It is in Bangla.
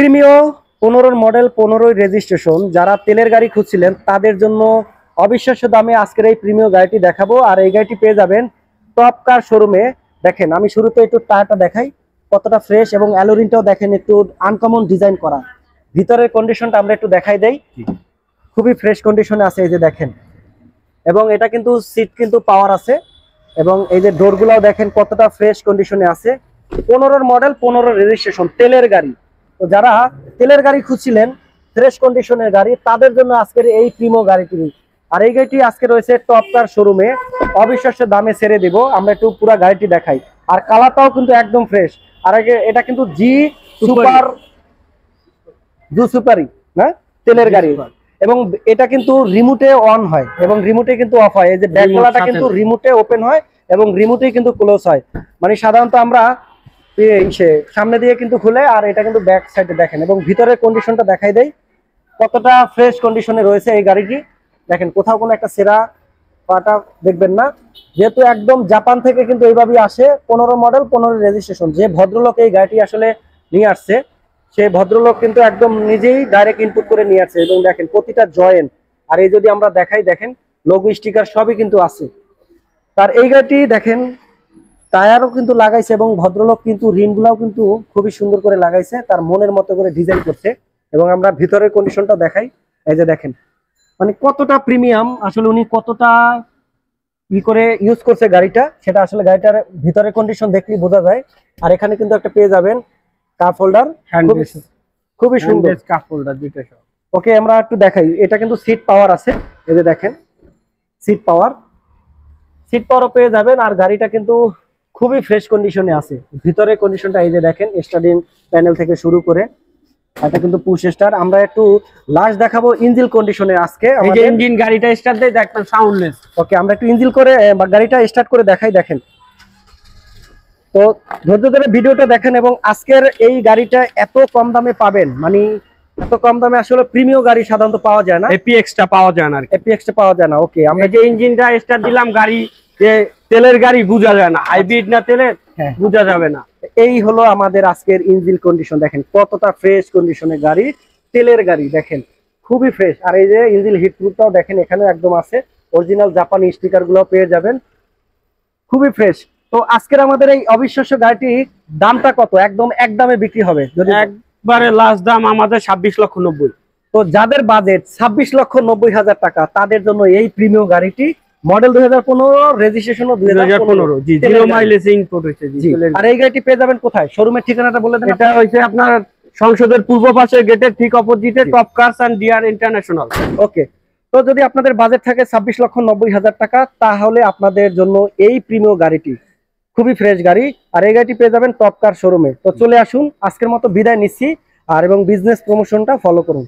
প্রিমিও 15 মডেল 15 রেজিস্ট্রেশন যারা তেলের গাড়ি খুঁজছিলেন তাদের জন্য অবিশ্বাস্য দামে আজকের এই প্রিমিও গাড়িটি দেখাবো। আর এই গাড়িটি পেয়ে যাবেন টপ কার শোরুমে। দেখেন আমি শুরুতে একটু টায়ারটা দেখাই কতটা ফ্রেশ, এবং অ্যালোরিনটাও দেখেন একটু আনকমন ডিজাইন করা। ভিতরের কন্ডিশনটা আমরা একটু দেখাই দেই, খুবই ফ্রেশ কন্ডিশনে আছে এই যে দেখেন। এবং এটা কিন্তু সিট কিন্তু পাওয়ার আছে, এবং এই যে ডোরগুলাও দেখেন কতটা ফ্রেশ কন্ডিশনে আছে। 15 মডেল 15 রেজিস্ট্রেশন তেলের গাড়ি। তো যারা তেলের গাড়ি খুঁজছিলেন ফ্রেশ কন্ডিশনের গাড়ি তাদের জন্য আজকের এই প্রিমো গাড়িটি। আর এই গাড়িটি আজকে রয়েছে টপ কার শোরুমে, অবিশ্বাস্য দামে ছেড়ে দেব। আমরা একটু পুরো গাড়িটি দেখাই। আর কালারটাও কিন্তু একদম ফ্রেশ। আর এটা কিন্তু জি সুপারি না তেলের গাড়ি, এবং এটা কিন্তু রিমোটে অন হয় এবং রিমোটে কিন্তু অফ হয়। এই যে ব্যাকলাটা কিন্তু রিমোটে ওপেন হয় এবং রিমোটে কিন্তু ক্লোজ হয়। মানে সাধারণত আমরা সামনে দিয়ে কিন্তু খুলে, আর এটা কিন্তু ব্যাক সাইডে দেখেন। এবং ভিতরের কন্ডিশনটা দেখাই দেই কতটা ফ্রেশ কন্ডিশনে রয়েছে এই গাড়িটি। দেখেন কোথাও কোনো একটা সেরা পাটা দেখবেন না, যেহেতু একদম জাপান থেকে কিন্তু এইভাবেই আসে। 15 মডেল 15 রেজিস্ট্রেশন। যে ভদ্রলোক এই গাড়িটি আসলে নিয়ে আসছে সেই ভদ্রলোক কিন্তু একদম নিজেই ডাইরেক্ট ইনপুট করে নিয়ে আসছে। এবং দেখেন প্রতিটা জয়েন্ট, আর এই যদি আমরা দেখাই দেখেন লোগো স্টিকার সবই কিন্তু আছে। তার এই গাড়িটি দেখেন টায়ারও কিন্তু লাগাইছে, এবং ভদ্রলোক কিন্তু রিমগুলাও কিন্তু খুবই সুন্দর করে লাগাইছে, তার মনের মতো করে ডিজাইন করছে। এবং আমরা ভিতরের কন্ডিশনটা দেখাই, এই যে দেখেন মানে কতটা প্রিমিয়াম আসলে উনি কতটা করে ইউজ করছে গাড়িটা, সেটা আসলে গাড়িটার ভিতরের কন্ডিশন দেখলেই বোঝা যায়। আর এখানে কিন্তু একটা পেয়ে যাবেন কাপ হোল্ডার, খুবই সুন্দর কাপ হোল্ডার দুইটা সহ। ওকে আমরা একটু দেখাই, এটা কিন্তু সিট পাওয়ার আছে। এই যে দেখেন সিট পাওয়ারও পেয়ে যাবেন। আর গাড়িটা কিন্তু খুবই ফ্রেশ কন্ডিশনে আছে। ভিতরের কন্ডিশনটা এই যে দেখেন, স্টার্টিং প্যানেল থেকে শুরু করে এটা কিন্তু পুশ স্টার। আমরা একটু লাস্ট দেখাবো ইঞ্জিন কন্ডিশনে আজকে। এই যে ইঞ্জিন গাড়িটা স্টার্ট দেয় দেখবেন সাউন্ডলেস। ওকে আমরা একটু ইঞ্জিন করে গাড়িটা স্টার্ট করে দেখাই। দেখেন তো ধৈর্য ধরে ভিডিওটা দেখেন। এবং আজকের এই গাড়িটা এত কম দামে পাবেন, মানে এত কম দামে আসলে প্রিমিয়াম গাড়ি সাধারণত পাওয়া যায় না, এপিএক্সটা পাওয়া যায় না। এপিএক্সটা পাওয়া যায় না। ওকে আমরা যে ইঞ্জিনটা স্টার্ট দিলাম, গাড়ি যে তেলের গাড়ি বোঝা যায় না, হাইব্রিড না তেলের বোঝা যাবে না। এই হলো আমাদের আজকের ইঞ্জিন কন্ডিশন। দেখেন কতটা ফ্রেশ কন্ডিশনের গাড়ি, তেলের গাড়ি দেখেন খুবই ফ্রেশ। আর এই যে ইঞ্জিন হিট প্রুফটাও দেখেন এখানে একদম আছে, অরিজিনাল জাপানি স্টিকার গুলো পেয়ে যাবেন, খুবই ফ্রেশ। তো আজকের আমাদের এই অবিশ্বাস্য গাড়িটি দামটা কত? একদম একদমে বিক্রি হবে, যদি একবারে লাস্ট দাম আমাদের 26,90,000। তো যাদের বাজেট 26,90,000 টাকা তাদের জন্য এই প্রিমিয়াম গাড়িটি, মডেল 2015, রেজিস্ট্রেশন 2015, জি জিরো মাইলেজ ইম্পোর্ট হয়েছে। আর এই গাড়িটি পেয়ে যাবেন কোথায়? শোরুমের ঠিকানাটা বলে দেন। এটা হইছে আপনার সংসদের পূর্ব পাশে গেটের ঠিক অপোজিটে top cars and DR international. Okay, তো যদি আপনাদের বাজেট থাকে 26,90,000 টাকা তাহলে আপনাদের জন্য এই প্রিমিয়াম গাড়িটি খুবই ফ্রেশ গাড়ি। আর এই গাড়িটি পেয়ে যাবেন টপ কার শোরুমে। তো চলে আসুন, আজকের মতো বিদায় নিচ্ছি। আর এবং বিজনেস প্রমোশনটা ফলো করুন।